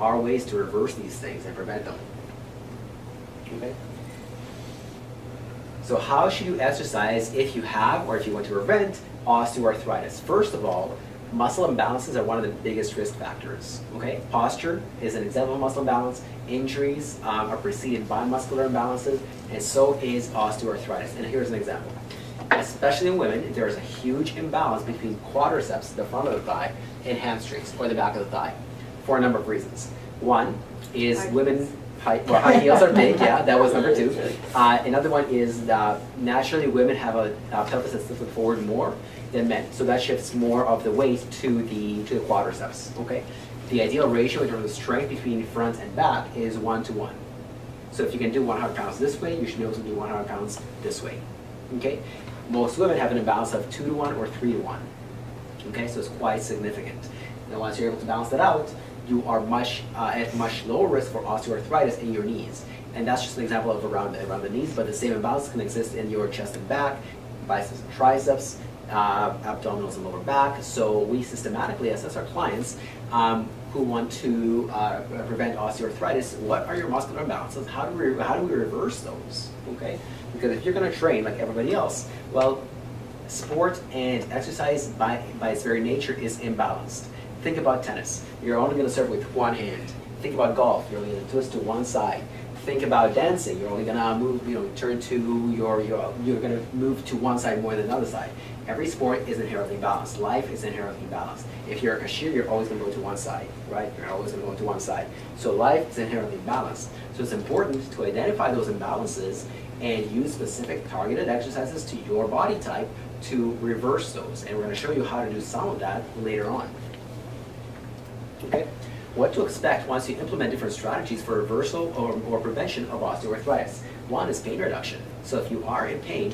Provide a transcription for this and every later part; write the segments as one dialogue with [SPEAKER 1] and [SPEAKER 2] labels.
[SPEAKER 1] are ways to reverse these things and prevent them. Okay? So how should you exercise if you have or if you want to prevent osteoarthritis? First of all, muscle imbalances are one of the biggest risk factors. Okay? Posture is an example of muscle imbalance. Injuries are preceded by muscular imbalances, and so is osteoarthritis. And here's an example. Especially in women, there is a huge imbalance between quadriceps, the front of the thigh, and hamstrings, or the back of the thigh, for a number of reasons. One is women, high heels are big, yeah, that was number two. Another one is that naturally women have a pelvis that tilts forward more than men, so that shifts more of the weight to the quadriceps, okay? The ideal ratio in terms of strength between front and back is 1 to 1. So if you can do 100 pounds this way, you should be able to do 100 pounds this way, okay? Most women have an imbalance of 2 to 1 or 3 to 1, okay? So it's quite significant. Now once you're able to balance that out, you are at much lower risk for osteoarthritis in your knees. And that's just an example of around the knees, but the same imbalance can exist in your chest and back, biceps and triceps, abdominals and lower back. So we systematically assess our clients who want to prevent osteoarthritis. What are your muscular imbalances? How do we reverse those? Okay, because if you're going to train like everybody else, well, sport and exercise by its very nature is imbalanced. Think about tennis. You're only going to serve with one hand. Think about golf. You're only going to twist to one side. Think about dancing. You're only going to move, turn to you're going to move to one side more than the other side. Every sport is inherently balanced. Life is inherently balanced. If you're a cashier, you're always going to go to one side, right? You're always going to go to one side. So life is inherently balanced. So it's important to identify those imbalances and use specific targeted exercises to your body type to reverse those. And we're going to show you how to do some of that later on. Okay? What to expect once you implement different strategies for reversal or prevention of osteoarthritis. One is pain reduction. So if you are in pain,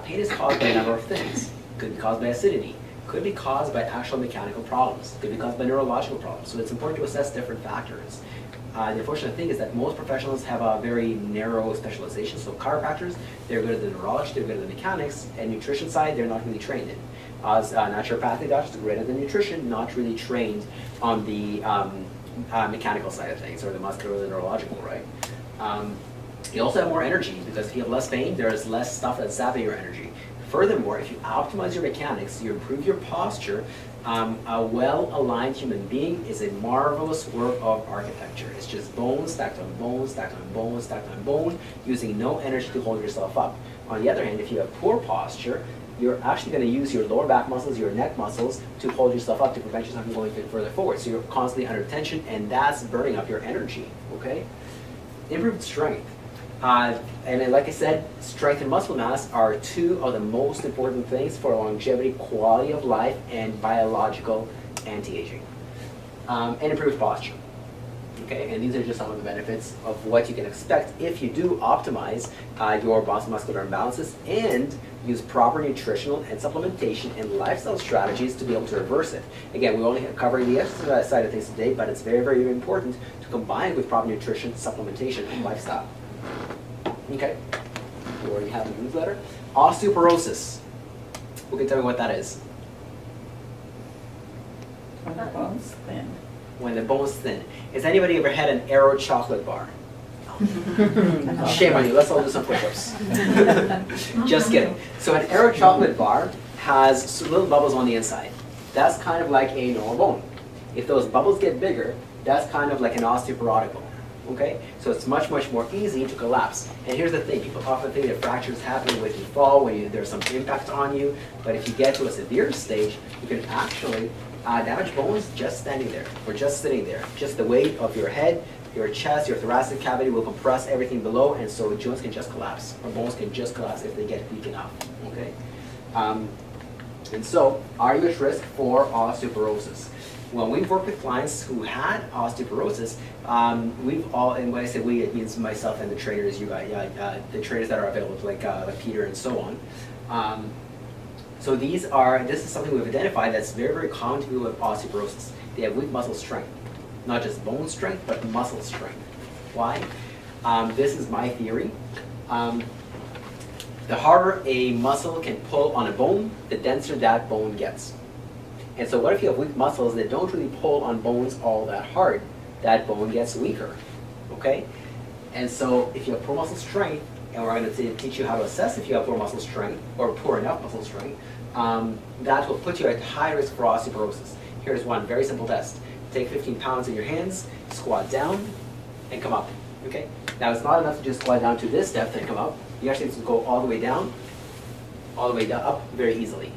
[SPEAKER 1] pain is caused by a number of things. Could be caused by acidity. Could be caused by actual mechanical problems. Could be caused by neurological problems. So it's important to assess different factors. The unfortunate thing is that most professionals have a very narrow specialization. So chiropractors, they're good at the neurology, they're good at the mechanics, and nutrition side, they're not really trained in. Naturopathic doctors are great at the nutrition, not really trained on the mechanical side of things, or the muscular or the neurological, right? You also have more energy, because if you have less pain, there is less stuff that's sapping your energy. Furthermore, if you optimize your mechanics, you improve your posture, a well-aligned human being is a marvelous work of architecture. It's just bone stacked on bone, stacked on bone, stacked on bone, using no energy to hold yourself up. On the other hand, if you have poor posture, you're actually going to use your lower back muscles, your neck muscles, to hold yourself up, to prevent yourself from going further forward. So you're constantly under tension, and that's burning up your energy, okay? Improved strength. And then, like I said, strength and muscle mass are two of the most important things for longevity, quality of life, and biological anti-aging. And improved posture. Okay, and these are just some of the benefits of what you can expect if you do optimize your muscular imbalances and use proper nutritional and supplementation and lifestyle strategies to be able to reverse it. Again, we're only covering the exercise side of things today, but it's very, very important to combine with proper nutrition, supplementation, and lifestyle. Okay, you already have the newsletter. Osteoporosis. Who can tell me what that is?
[SPEAKER 2] When the bone's thin.
[SPEAKER 1] When the bone's thin. Has anybody ever had an Aero chocolate bar? Shame on you, let's all do some push-ups. Just kidding. So an Aero chocolate bar has little bubbles on the inside. That's kind of like a normal bone. If those bubbles get bigger, that's kind of like an osteoporotic bone. Okay? So it's much, much more easy to collapse. And here's the thing, people often think that fractures happen when you fall, when there's some impact on you, but if you get to a severe stage, you can actually damage bones just standing there, or just sitting there. Just the weight of your head, your chest, your thoracic cavity will compress everything below, and so joints can just collapse, or bones can just collapse if they get weak enough, okay? And so, are you at risk for osteoporosis? When we've worked with clients who had osteoporosis, we've all, and when I say we, it means myself and the trainers, you guys, the trainers that are available, like Peter and so on. So this is something we've identified that's very, very common to people with osteoporosis. They have weak muscle strength. Not just bone strength, but muscle strength. Why? This is my theory. The harder a muscle can pull on a bone, the denser that bone gets. And so what if you have weak muscles that don't really pull on bones all that hard? that bone gets weaker, okay? And so if you have poor muscle strength, and we're going to teach you how to assess if you have poor muscle strength or poor enough muscle strength, that will put you at high risk for osteoporosis. Here's one very simple test. Take 15 pounds in your hands, squat down, and come up, okay? Now it's not enough to just squat down to this depth and come up. You actually have to go all the way down, all the way down, up very easily,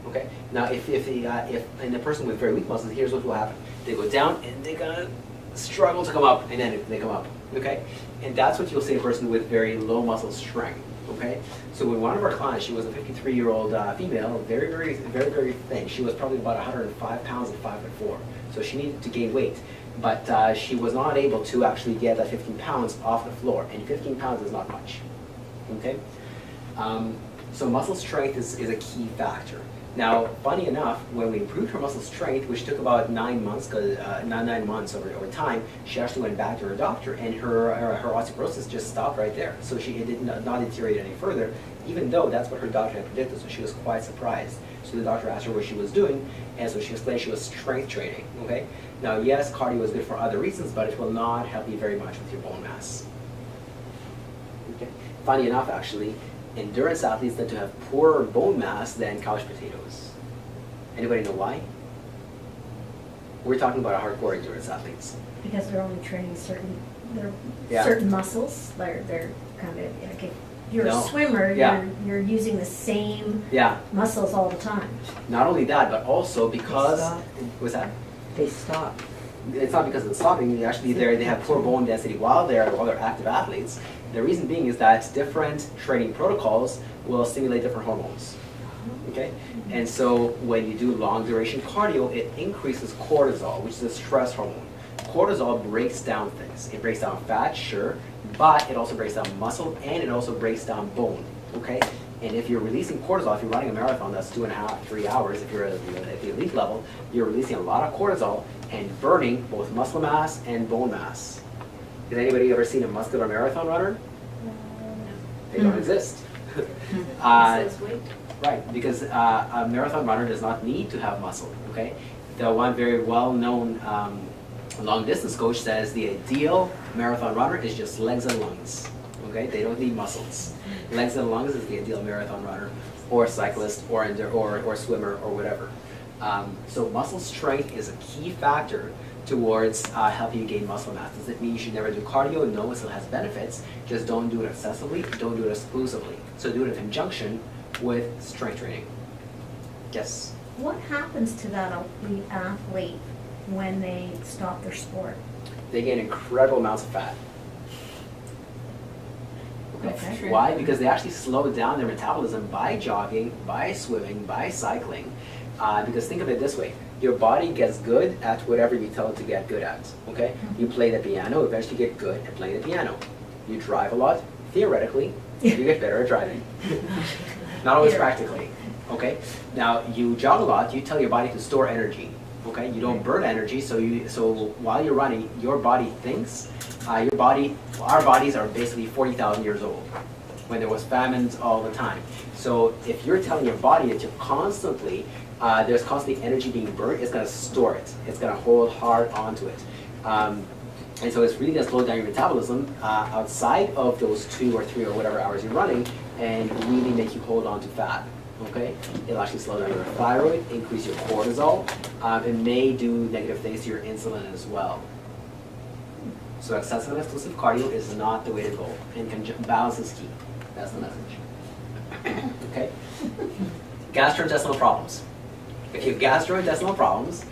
[SPEAKER 1] okay? Now if in a person with very weak muscles, here's what will happen. They go down and they're gonna struggle to come up, and then they come up, okay? And that's what you'll see a person with very low muscle strength, okay? So with one of our clients, she was a 53-year-old female, very thin. She was probably about 105 pounds and 5'4". So she needed to gain weight, but she was not able to actually get that 15 pounds off the floor, and 15 pounds is not much, okay? So muscle strength is a key factor. Now, funny enough, when we improved her muscle strength, which took about 9 months, not 9 months over time, she actually went back to her doctor, and her osteoporosis just stopped right there. So it did not deteriorate any further, even though that's what her doctor had predicted. So she was quite surprised. So the doctor asked her what she was doing, and so she explained she was strength training. Okay. Now, yes, cardio is good for other reasons, but it will not help you very much with your bone mass. Okay. Funny enough, actually, endurance athletes tend to have poorer bone mass than couch potatoes. Anybody know why? We're talking about hardcore endurance athletes.
[SPEAKER 3] Because they're only training certain
[SPEAKER 1] Yeah.
[SPEAKER 3] certain muscles. They're kind of like if you're
[SPEAKER 1] No.
[SPEAKER 3] a swimmer,
[SPEAKER 1] Yeah.
[SPEAKER 3] you're using the same
[SPEAKER 1] Yeah.
[SPEAKER 3] muscles all the time.
[SPEAKER 1] Not only that, but also because
[SPEAKER 2] stop.
[SPEAKER 1] what's that?
[SPEAKER 2] They stop.
[SPEAKER 1] It's not because of the stopping. Actually, they have poor bone density while they're active athletes. The reason being is that different training protocols will stimulate different hormones. Okay, and so when you do long duration cardio, it increases cortisol, which is a stress hormone. Cortisol breaks down things. It breaks down fat, sure, but it also breaks down muscle, and it also breaks down bone. Okay, and if you're releasing cortisol, if you're running a marathon that's 2.5, 3 hours, if you're at the elite level, you're releasing a lot of cortisol and burning both muscle mass and bone mass. Has anybody ever seen a muscular marathon runner? They don't exist. Right, because a marathon runner does not need to have muscle, okay? The one very well-known long distance coach says the ideal marathon runner is just legs and lungs, okay? They don't need muscles. Legs and lungs is the ideal marathon runner, or cyclist, or swimmer, or whatever. So muscle strength is a key factor towards helping you gain muscle mass. Does it mean you should never do cardio? No, it still has benefits. Just don't do it excessively, don't do it exclusively. So do it in conjunction with strength training. Yes?
[SPEAKER 3] What happens to that elite athlete when they stop their sport?
[SPEAKER 1] They gain incredible amounts of fat.
[SPEAKER 3] Okay.
[SPEAKER 1] Why? Because they actually slow down their metabolism by jogging, by swimming, by cycling. Because think of it this way. Your body gets good at whatever you tell it to get good at. Okay? You play the piano, eventually get good at playing the piano. You drive a lot, theoretically, you get better at driving. Not always practically. Okay? Now, you jog a lot, you tell your body to store energy. Okay? You don't burn energy, so while you're running, your body thinks, our bodies are basically 40,000 years old when there was famines all the time. So if you're telling your body that you're constantly, there's constantly energy being burnt, it's going to store it. It's going to hold hard onto it. And so it's really going to slow down your metabolism outside of those 2 or 3 or whatever hours you're running and really make you hold on to fat. Okay? It'll actually slow down your thyroid, increase your cortisol. It may do negative things to your insulin as well. So excessive and exclusive cardio is not the way to go. And balance is key. That's the message. Okay? Gastrointestinal problems. If you have gastrointestinal problems,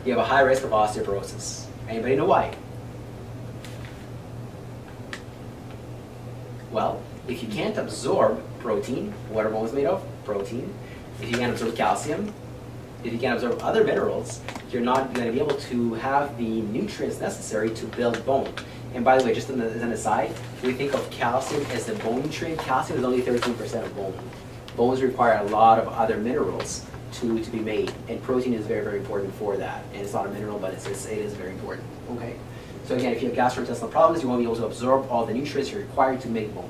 [SPEAKER 1] you have a high risk of osteoporosis. Anybody know why? Well, if you can't absorb protein, what are bones made of? Protein. If you can't absorb calcium, if you can't absorb other minerals, you're not going to be able to have the nutrients necessary to build bone. And by the way, just as an aside, we think of calcium as the bone nutrient. Calcium is only 13% of bone. Bones require a lot of other minerals to be made, and protein is very, very important for that. And it's not a mineral, but it is very important. Okay. So again, if you have gastrointestinal problems, you won't be able to absorb all the nutrients you're required to make bone.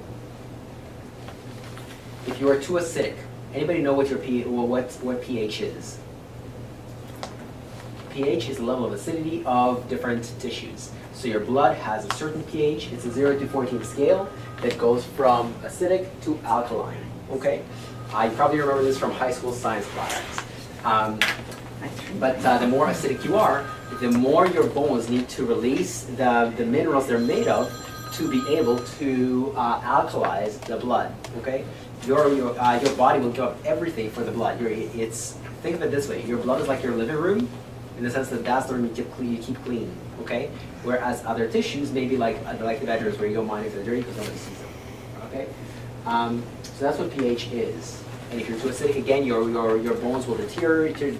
[SPEAKER 1] If you are too acidic, anybody know what your what pH is? pH is the level of acidity of different tissues. So your blood has a certain pH. It's a 0 to 14 scale that goes from acidic to alkaline. Okay? You probably remember this from high school science class. But the more acidic you are, the more your bones need to release the minerals they're made of to be able to alkalize the blood. Okay? Your body will give up everything for the blood. Think of it this way: your blood is like your living room, in the sense that that's the room you keep clean. Okay? Whereas other tissues, maybe like the bedrooms where you don't mind if they're dirty because nobody sees them. Okay? So that's what pH is. And if you're too acidic, again, your bones will deteriorate to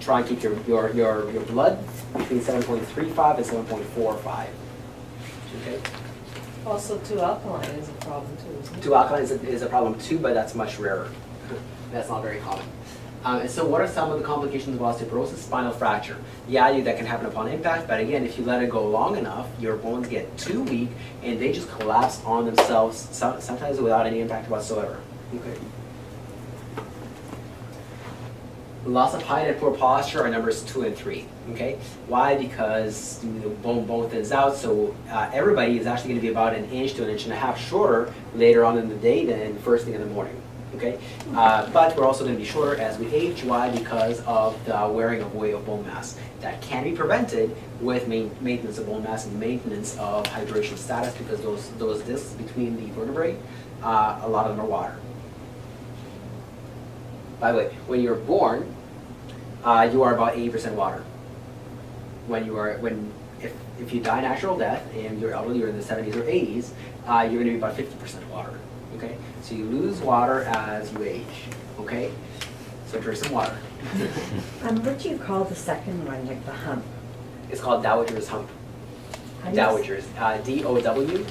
[SPEAKER 1] try and keep your blood between 7.35 and 7.45. Okay?
[SPEAKER 2] Also, too alkaline is a problem too, isn't it?
[SPEAKER 1] Too alkaline is a problem too, but that's much rarer. That's not very common. And so what are some of the complications of osteoporosis? Spinal fracture. Yeah, that can happen upon impact, but again, if you let it go long enough, your bones get too weak and they just collapse on themselves, sometimes without any impact whatsoever. Okay. Loss of height and poor posture are numbers 2 and 3. Okay. Why? Because the bone thins out, so everybody is actually going to be about 1 inch to 1.5 inches shorter later on in the day than first thing in the morning. Okay. But we're also going to be shorter as we age. Why? Because of the wearing away of bone mass. That can be prevented with maintenance of bone mass and maintenance of hydration status, because those discs between the vertebrae, a lot of them are water. By the way, when you're born, you are about 80% water. If you die natural death and you're elderly, you're in the 70s or 80s, you're going to be about 50% water. Okay, so you lose water as you age. Okay, so drink some water.
[SPEAKER 4] What do you call the second one, like the hump?
[SPEAKER 1] It's called Dowager's Hump.
[SPEAKER 4] How do you
[SPEAKER 1] Dowager's, D-O-W-A-G-E-R-S.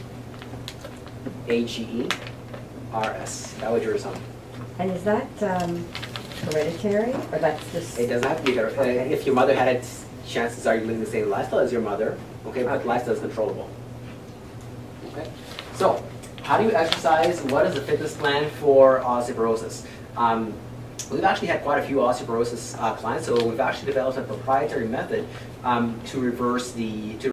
[SPEAKER 1] Dowager's Hump.
[SPEAKER 4] And is that hereditary, or that's just?
[SPEAKER 1] It doesn't have to be hereditary.
[SPEAKER 4] Okay.
[SPEAKER 1] If your mother had it, chances are you're living the same lifestyle as your mother. Okay, but
[SPEAKER 4] Okay.
[SPEAKER 1] lifestyle is controllable. Okay, so how do you exercise? What is the fitness plan for osteoporosis? We've actually had quite a few osteoporosis clients, so we've actually developed a proprietary method to reverse